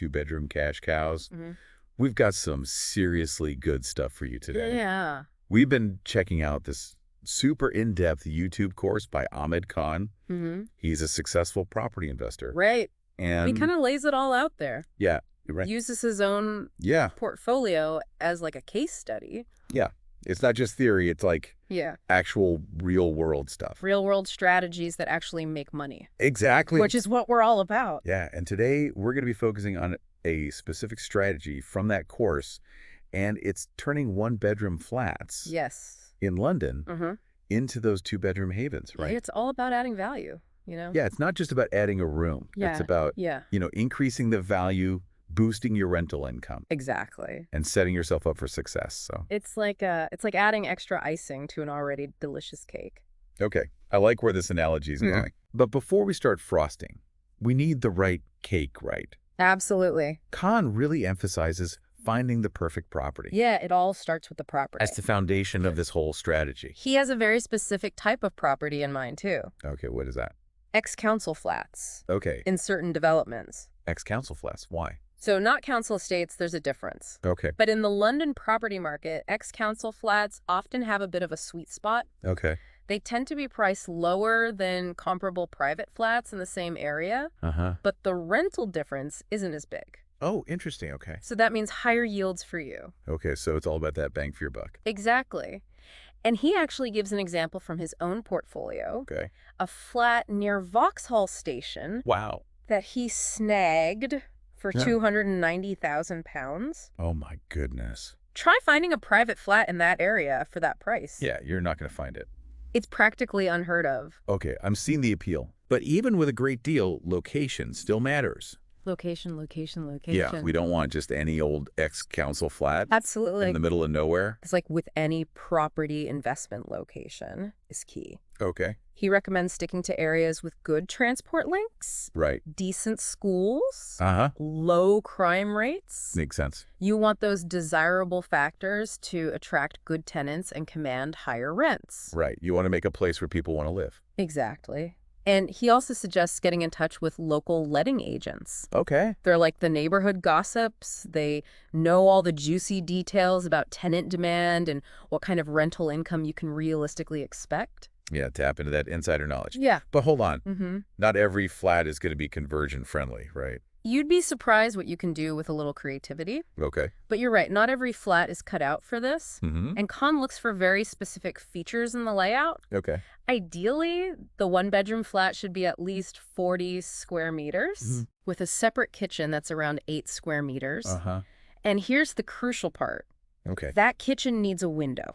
two-bedroom cash cows. Hmm. We've got some seriously good stuff for you today. Yeah. We've been checking out this super in-depth YouTube course by Ahmed Khan. Hmm. He's a successful property investor. Right. He And kind of lays it all out there. yeah, you're right. Uses his own Yeah, portfolio as like a case study. yeah. It's not just theory. It's like Yeah. actual real-world stuff. Real world strategies that actually make money, Exactly. which is what we're all about. Yeah, and today we're going to be focusing on a specific strategy from that course, and it's turning one-bedroom flats Yes. in London Mm-hmm. into those two-bedroom havens, right? It's all about adding value, you know? Yeah, it's not just about adding a room. Yeah. It's about, Yeah. increasing the value, boosting your rental income, Exactly. and setting yourself up for success. So, It's like adding extra icing to an already delicious cake. okay, I like where this analogy is going. But before we start frosting, we need the right cake, right? Absolutely. Khan really emphasizes finding the perfect property. Yeah, it all starts with the property. As the foundation of this whole strategy. He has a very specific type of property in mind, too. Okay, what is that? Ex-council flats Okay, in certain developments. ex-council flats. Why? So not council estates, there's a difference. Okay, But in the London property market, ex-council flats often have a bit of a sweet spot. okay. They tend to be priced lower than comparable private flats in the same area, Uh-huh. but the rental difference isn't as big. Oh, interesting. Okay. So that means higher yields for you. Okay, so it's all about that bang for your buck. Exactly. And he actually gives an example from his own portfolio, Okay. a flat near Vauxhall Station Wow. that he snagged for Yeah. £290,000. Oh my goodness. Try finding a private flat in that area for that price. Yeah, you're not going to find it. It's practically unheard of. Okay, I'm seeing the appeal. But even with a great deal, location still matters. Location, location, location. Yeah, we don't want just any old ex-council flat Absolutely. in the middle of nowhere. It's like with any property investment, location is key. Okay. He recommends sticking to areas with good transport links, Right. decent schools, Uh-huh. low crime rates. Makes sense. You want those desirable factors to attract good tenants and command higher rents. Right. You want to make a place where people want to live. Exactly. And he also suggests getting in touch with local letting agents. Okay. They're like the neighborhood gossips. They know all the juicy details about tenant demand and what kind of rental income you can realistically expect. Yeah, tap into that insider knowledge. Yeah. But hold on. Mm-hmm. Not every flat is going to be conversion friendly, right? You'd be surprised what you can do with a little creativity. Okay. But you're right, not every flat is cut out for this. Mm-hmm. And Khan looks for very specific features in the layout. Okay. Ideally, the one-bedroom flat should be at least 40 square meters with a separate kitchen that's around 8 square meters. Uh-huh. And here's the crucial part. Okay. That kitchen needs a window.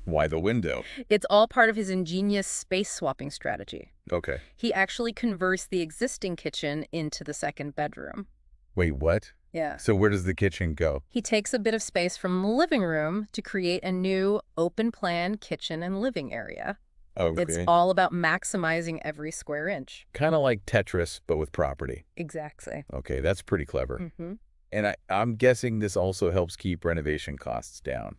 Why the window? It's all part of his ingenious space-swapping strategy. Okay. He actually converts the existing kitchen into the second bedroom. Wait, what? Yeah. So where does the kitchen go? He takes a bit of space from the living room to create a new open-plan kitchen and living area. Okay. It's all about maximizing every square inch. Kind of like Tetris, but with property. Exactly. Okay, that's pretty clever. Mm-hmm. And I'm guessing this also helps keep renovation costs down.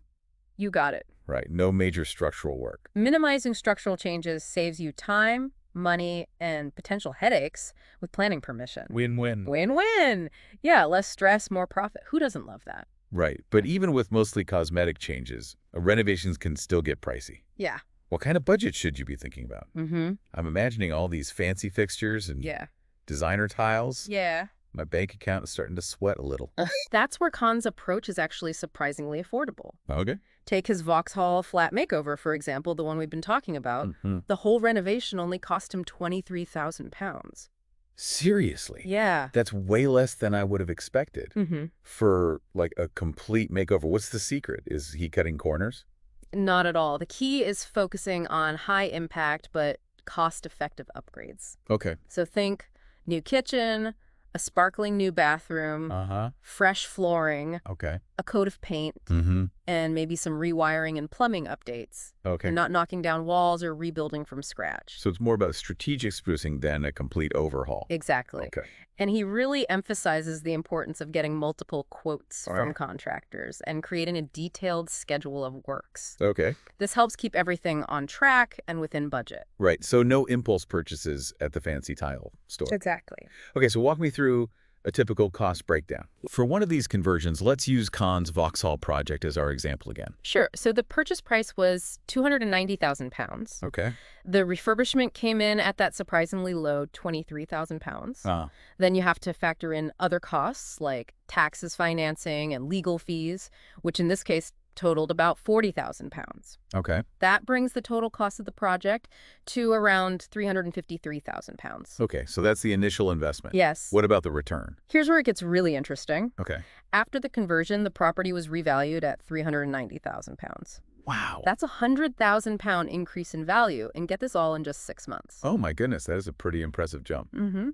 You got it. Right. No major structural work. Minimizing structural changes saves you time, money, and potential headaches with planning permission. Win-win. Win-win. Yeah, less stress, more profit. Who doesn't love that? Right. But even with mostly cosmetic changes, renovations can still get pricey. Yeah. What kind of budget should you be thinking about? Mm-hmm. I'm imagining all these fancy fixtures and Yeah. designer tiles. Yeah. My bank account is starting to sweat a little. That's where Khan's approach is actually surprisingly affordable. Okay. Take his Vauxhall flat makeover, for example, the one we've been talking about. Mm-hmm. The whole renovation only cost him £23,000. Seriously? Yeah. That's way less than I would have expected Mm-hmm. for like a complete makeover. What's the secret? Is he cutting corners? Not at all. The key is focusing on high impact but cost-effective upgrades. Okay. So think new kitchen, a sparkling new bathroom, Uh-huh. fresh flooring, Okay. a coat of paint, Mm-hmm. and maybe some rewiring and plumbing updates. Okay. You're not knocking down walls or rebuilding from scratch. So it's more about strategic sprucing than a complete overhaul. Exactly. Okay. And he really emphasizes the importance of getting multiple quotes All from right. contractors and creating a detailed schedule of works. Okay. This helps keep everything on track and within budget. Right. So no impulse purchases at the fancy tile store. Exactly. Okay. So walk me through A typical cost breakdown. For one of these conversions, let's use Khan's Vauxhall project as our example again. Sure. So the purchase price was £290,000. Okay. The refurbishment came in at that surprisingly low £23,000. Ah, Then you have to factor in other costs like taxes, financing, and legal fees, which in this case totaled about £40,000. okay. That brings the total cost of the project to around £353,000. Okay, so that's the initial investment. Yes. What about the return? Here's where it gets really interesting. Okay. After the conversion, the property was revalued at £390,000. Wow. That's a £100,000 increase in value, and get this all in just 6 months. Oh my goodness, that is a pretty impressive jump. Mm-hmm.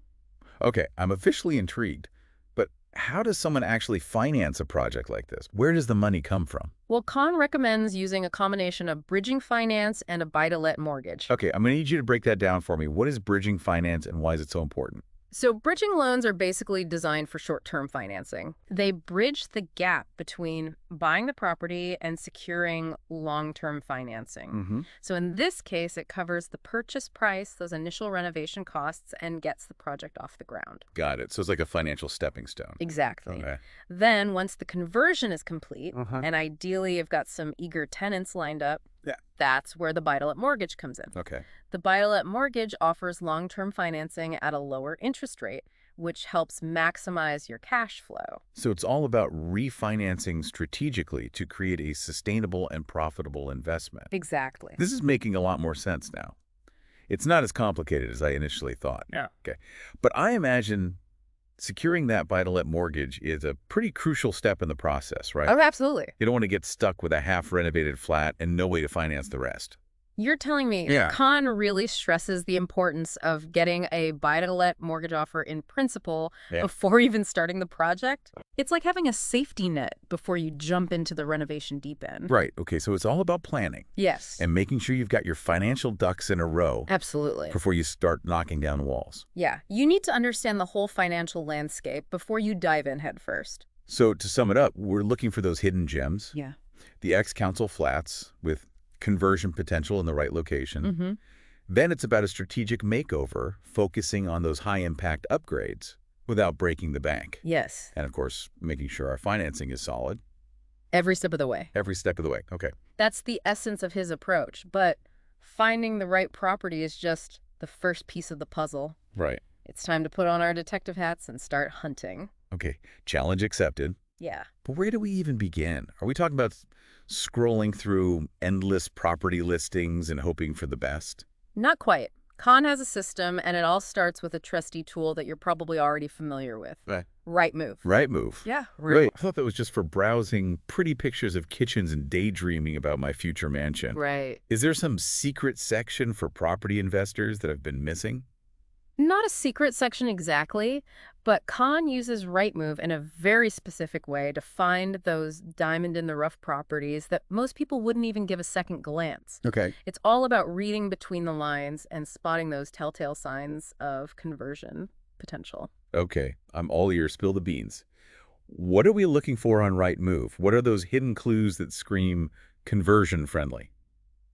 Okay, I'm officially intrigued, but how does someone actually finance a project like this? Where does the money come from? Well, Khan recommends using a combination of bridging finance and a buy-to-let mortgage. Okay, I'm going to need you to break that down for me. What is bridging finance and why is it so important? So bridging loans are basically designed for short-term financing. They bridge the gap between buying the property and securing long-term financing. Mm-hmm. So in this case, it covers the purchase price, those initial renovation costs, and gets the project off the ground. Got it. So it's like a financial stepping stone. Exactly. Okay. Then once the conversion is complete, Uh-huh. and ideally you've got some eager tenants lined up, Yeah. that's where the buy-to-let mortgage comes in. Okay. The buy-to-let mortgage offers long-term financing at a lower interest rate, which helps maximize your cash flow. So it's all about refinancing strategically to create a sustainable and profitable investment. Exactly. This is making a lot more sense now. It's not as complicated as I initially thought. Yeah. Okay. But I imagine securing that buy-to-let mortgage is a pretty crucial step in the process, right? Oh, absolutely. You don't want to get stuck with a half-renovated flat and no way to finance the rest. You're telling me Yeah. Khan really stresses the importance of getting a buy-to-let mortgage offer in principle Yeah. before even starting the project? It's like having a safety net before you jump into the renovation deep end. Right. Okay. So it's all about planning Yes. and making sure you've got your financial ducks in a row Absolutely. before you start knocking down walls. Yeah. You need to understand the whole financial landscape before you dive in head first. So to sum it up, we're looking for those hidden gems, Yeah. the ex-council flats with conversion potential in the right location. Mm-hmm. Then it's about a strategic makeover, focusing on those high-impact upgrades without breaking the bank. Yes. And, of course, making sure our financing is solid Every step of the way. every step of the way. Okay. That's the essence of his approach. But finding the right property is just the first piece of the puzzle. Right. It's time to put on our detective hats and start hunting. Okay. Challenge accepted. Yeah. But where do we even begin? Are we talking about scrolling through endless property listings and hoping for the best? Not quite. Khan has a system, and it all starts with a trusty tool that you're probably already familiar with. Right. Rightmove. Rightmove. Yeah. Right. I thought that was just for browsing pretty pictures of kitchens and daydreaming about my future mansion. Right. Is there some secret section for property investors that I've been missing? Not a secret section exactly, but Khan uses Rightmove in a very specific way to find those diamond-in-the-rough properties that most people wouldn't even give a second glance. Okay. It's all about reading between the lines and spotting those telltale signs of conversion potential. Okay. I'm all ears. Spill the beans. What are we looking for on Rightmove? What are those hidden clues that scream conversion friendly?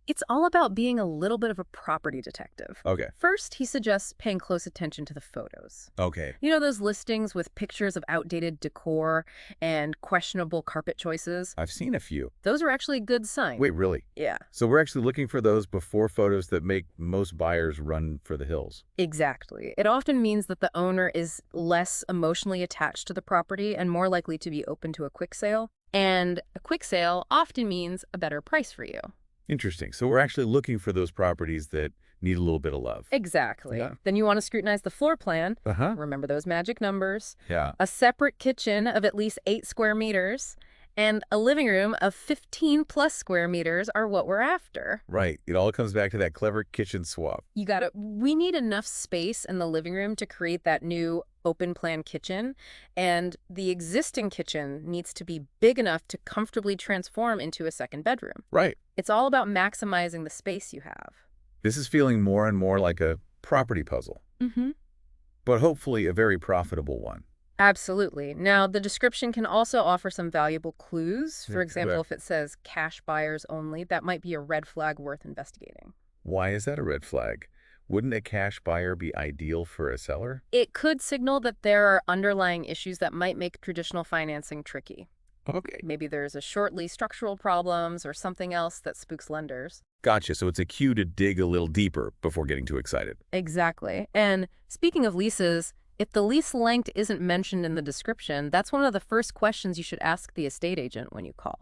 It's all about being a little bit of a property detective. Okay. First, he suggests paying close attention to the photos. Okay. You know those listings with pictures of outdated decor and questionable carpet choices? I've seen a few. Those are actually a good sign. Wait, really? Yeah, So we're actually looking for those before photos that make most buyers run for the hills. exactly. It often means that the owner is less emotionally attached to the property and more likely to be open to a quick sale. And a quick sale often means a better price for you. Interesting. So we're actually looking for those properties that need a little bit of love. Exactly. Yeah. Then you want to scrutinize the floor plan. Uh-huh. Remember those magic numbers. Yeah. A separate kitchen of at least 8 square meters and a living room of 15 plus square meters are what we're after. Right. It all comes back to that clever kitchen swap. We need enough space in the living room to create that new open plan kitchen, and the existing kitchen needs to be big enough to comfortably transform into a second bedroom. Right. It's all about maximizing the space you have. This is feeling more and more like a property puzzle, Mm-hmm. but hopefully a very profitable one. Absolutely. Now, the description can also offer some valuable clues. For Yeah, example, correct. if it says cash buyers only, that might be a red flag worth investigating. Why is that a red flag? Wouldn't a cash buyer be ideal for a seller? It could signal that there are underlying issues that might make traditional financing tricky. Okay. Maybe there's a short lease structural problems or something else that spooks lenders. Gotcha. So it's a cue to dig a little deeper before getting too excited. Exactly. And speaking of leases, if the lease length isn't mentioned in the description, that's one of the first questions you should ask the estate agent when you call.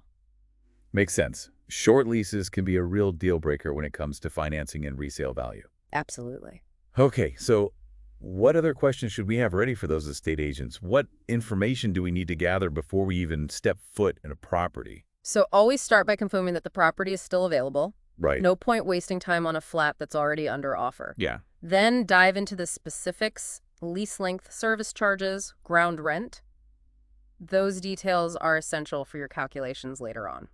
Makes sense. Short leases can be a real deal breaker when it comes to financing and resale value. Absolutely. Okay, so what other questions should we have ready for those estate agents? What information do we need to gather before we even step foot in a property? So always start by confirming that the property is still available. Right. No point wasting time on a flat that's already under offer. Yeah. Then dive into the specifics, lease length, service charges, ground rent. Those details are essential for your calculations later on.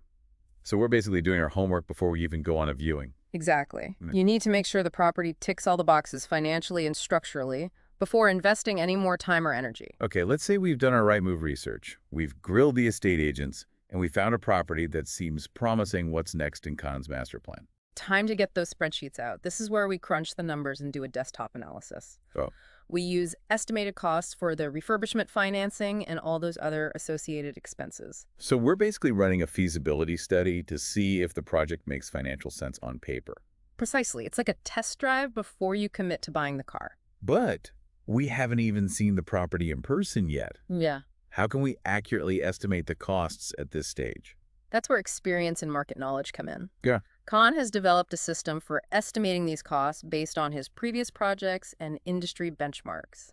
So we're basically doing our homework before we even go on a viewing. Exactly. Mm. You need to make sure the property ticks all the boxes financially and structurally before investing any more time or energy. Okay, let's say we've done our right move research. We've grilled the estate agents, and we found a property that seems promising. What's next in Khan's master plan? Time to get those spreadsheets out. This is where we crunch the numbers and do a desktop analysis. Oh. We use estimated costs for the refurbishment financing and all those other associated expenses. So we're basically running a feasibility study to see if the project makes financial sense on paper. Precisely. It's like a test drive before you commit to buying the car. But we haven't even seen the property in person yet. Yeah. How can we accurately estimate the costs at this stage? That's where experience and market knowledge come in. Yeah. Khan has developed a system for estimating these costs based on his previous projects and industry benchmarks.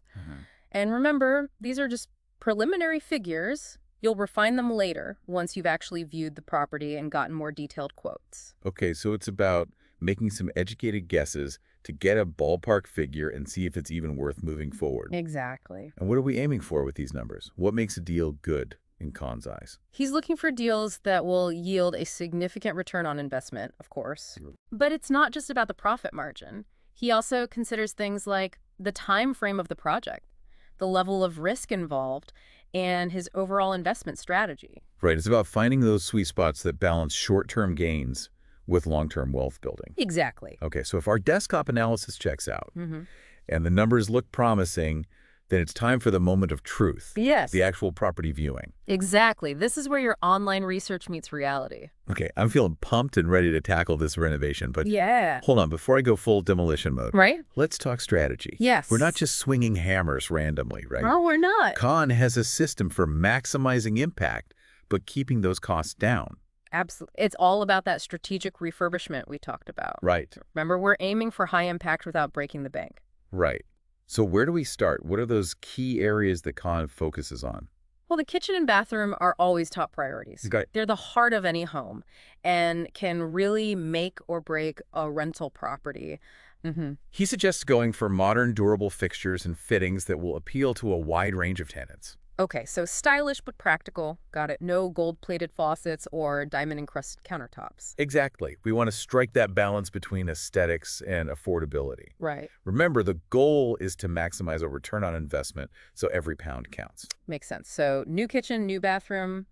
And remember, these are just preliminary figures. You'll refine them later once you've actually viewed the property and gotten more detailed quotes. Okay, so it's about making some educated guesses to get a ballpark figure and see if it's even worth moving forward. Exactly. And what are we aiming for with these numbers? What makes a deal good in Khan's eyes? He's looking for deals that will yield a significant return on investment, of course. But it's not just about the profit margin. He also considers things like the time frame of the project, the level of risk involved, and his overall investment strategy. Right, it's about finding those sweet spots that balance short-term gains with long-term wealth building. Exactly. Okay, so if our desktop analysis checks out Mm-hmm. and the numbers look promising, then it's time for the moment of truth. Yes. The actual property viewing. Exactly. This is where your online research meets reality. Okay, I'm feeling pumped and ready to tackle this renovation, but Yeah. hold on, before I go full demolition mode, Right? let's talk strategy. Yes. We're not just swinging hammers randomly, right? No, we're not. Khan has a system for maximizing impact, but keeping those costs down. Absolutely. It's all about that strategic refurbishment we talked about. Right, Remember, we're aiming for high impact without breaking the bank. right. So where do we start? What are those key areas that Khan focuses on? Well, the kitchen and bathroom are always top priorities. Okay. They're the heart of any home and can really make or break a rental property. He suggests going for modern, durable fixtures and fittings that will appeal to a wide range of tenants. Okay, so stylish but practical. Got it. No gold-plated faucets or diamond-encrusted countertops. Exactly. We want to strike that balance between aesthetics and affordability. Right. Remember, the goal is to maximize a return on investment, so every pound counts. Makes sense. So new kitchen, new bathroom.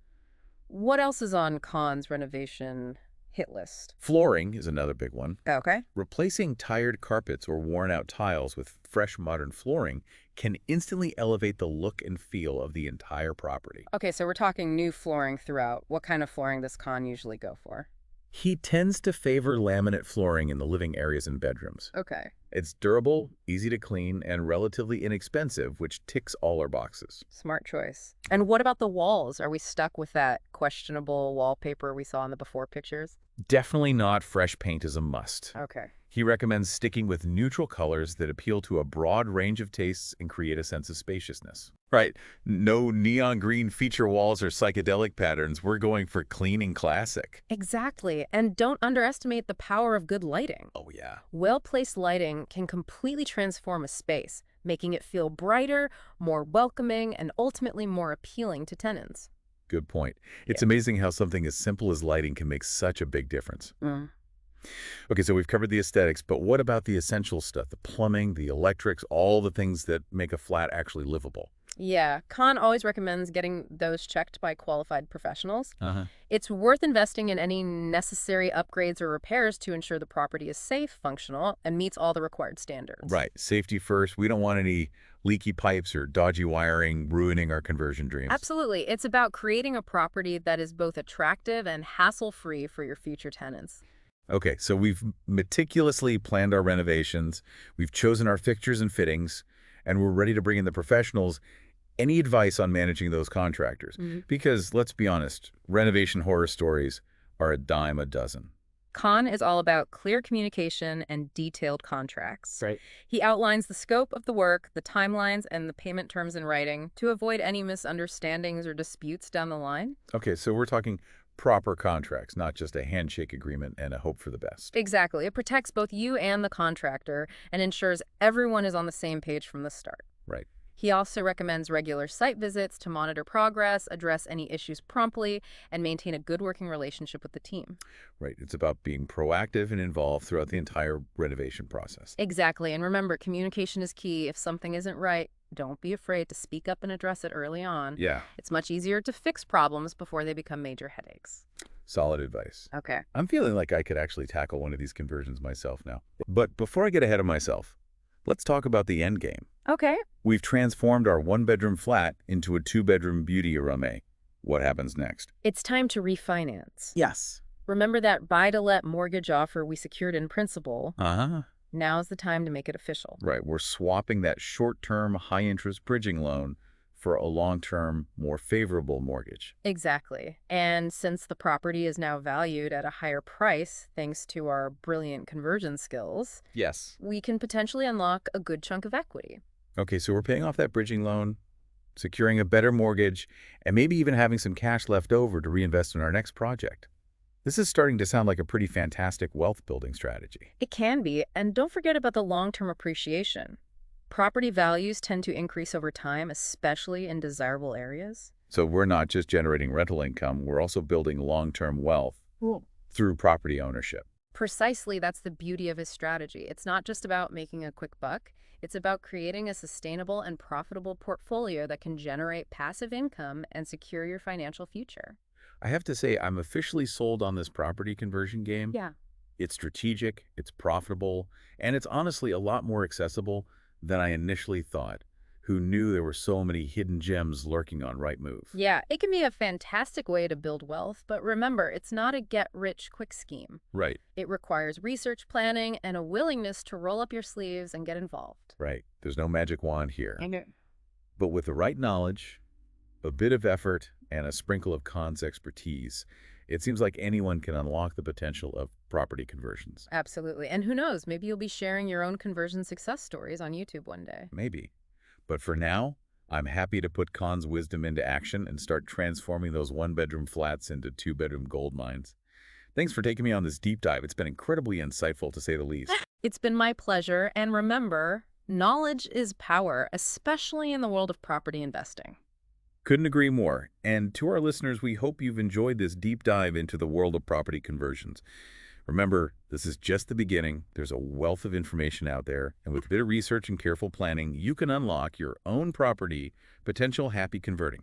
What else is on Khan's renovation hit list? Flooring is another big one. Okay. Replacing tired carpets or worn-out tiles with fresh modern flooring can instantly elevate the look and feel of the entire property. Okay, so we're talking new flooring throughout. What kind of flooring does Khan usually go for? He tends to favor laminate flooring in the living areas and bedrooms. Okay. It's durable, easy to clean, and relatively inexpensive, which ticks all our boxes. Smart choice. And what about the walls? Are we stuck with that questionable wallpaper we saw in the before pictures? Definitely not fresh paint is a must. Okay. He recommends sticking with neutral colors that appeal to a broad range of tastes and create a sense of spaciousness. Right. No neon green feature walls or psychedelic patterns. We're going for clean and classic. Exactly. And don't underestimate the power of good lighting. Oh, yeah. Well-placed lighting can completely transform a space, making it feel brighter, more welcoming, and ultimately more appealing to tenants. Good point. It's amazing how something as simple as lighting can make such a big difference. Okay, so we've covered the aesthetics, but what about the essential stuff? The plumbing, the electrics, all the things that make a flat actually livable. Yeah, Khan always recommends getting those checked by qualified professionals. Uh-huh. It's worth investing in any necessary upgrades or repairs to ensure the property is safe, functional, and meets all the required standards. Right. Safety first. We don't want any leaky pipes or dodgy wiring ruining our conversion dreams. Absolutely. It's about creating a property that is both attractive and hassle-free for your future tenants. Okay, so we've meticulously planned our renovations, we've chosen our fixtures and fittings, and we're ready to bring in the professionals. Any advice on managing those contractors? Because let's be honest, renovation horror stories are a dime a dozen. Khan is all about clear communication and detailed contracts. Right. He outlines the scope of the work, the timelines, and the payment terms in writing to avoid any misunderstandings or disputes down the line. Okay, so we're talking proper contracts, not just a handshake agreement and a hope for the best. Exactly. It protects both you and the contractor and ensures everyone is on the same page from the start. Right. He also recommends regular site visits to monitor progress, address any issues promptly, and maintain a good working relationship with the team. Right. It's about being proactive and involved throughout the entire renovation process. Exactly. And remember, communication is key. If something isn't right, don't be afraid to speak up and address it early on. Yeah, It's much easier to fix problems before they become major headaches. solid advice. Okay. I'm feeling like I could actually tackle one of these conversions myself now. But before I get ahead of myself, let's talk about the end game. Okay. We've transformed our one-bedroom flat into a two-bedroom beauty arame. What happens next? It's time to refinance. Yes. Remember that buy-to-let mortgage offer we secured in principle? Uh-huh. Now's the time to make it official. Right, we're swapping that short-term, high-interest bridging loan for a long-term, more favorable mortgage. Exactly. And since the property is now valued at a higher price, thanks to our brilliant conversion skills, Yes. we can potentially unlock a good chunk of equity. Okay, so we're paying off that bridging loan, securing a better mortgage, and maybe even having some cash left over to reinvest in our next project. This is starting to sound like a pretty fantastic wealth-building strategy. It can be, and don't forget about the long-term appreciation. Property values tend to increase over time, especially in desirable areas. So we're not just generating rental income, we're also building long-term wealth through property ownership. Precisely, that's the beauty of his strategy. It's not just about making a quick buck. It's about creating a sustainable and profitable portfolio that can generate passive income and secure your financial future. I have to say, I'm officially sold on this property conversion game. Yeah. It's strategic, it's profitable, and it's honestly a lot more accessible than I initially thought. Who knew there were so many hidden gems lurking on Rightmove? Yeah, it can be a fantastic way to build wealth, but remember, it's not a get-rich-quick scheme. Right, It requires research planning and a willingness to roll up your sleeves and get involved. right. There's no magic wand here. know. But with the right knowledge, a bit of effort, and a sprinkle of Khan's expertise, it seems like anyone can unlock the potential of property conversions. Absolutely. And who knows, maybe you'll be sharing your own conversion success stories on YouTube one day. Maybe. But for now, I'm happy to put Khan's wisdom into action and start transforming those one-bedroom flats into two-bedroom gold mines. Thanks for taking me on this deep dive. It's been incredibly insightful, to say the least. It's been my pleasure, and remember, knowledge is power, especially in the world of property investing. Couldn't agree more. And to our listeners, we hope you've enjoyed this deep dive into the world of property conversions. Remember, this is just the beginning. There's a wealth of information out there, and with a bit of research and careful planning, you can unlock your own property potential happy converting.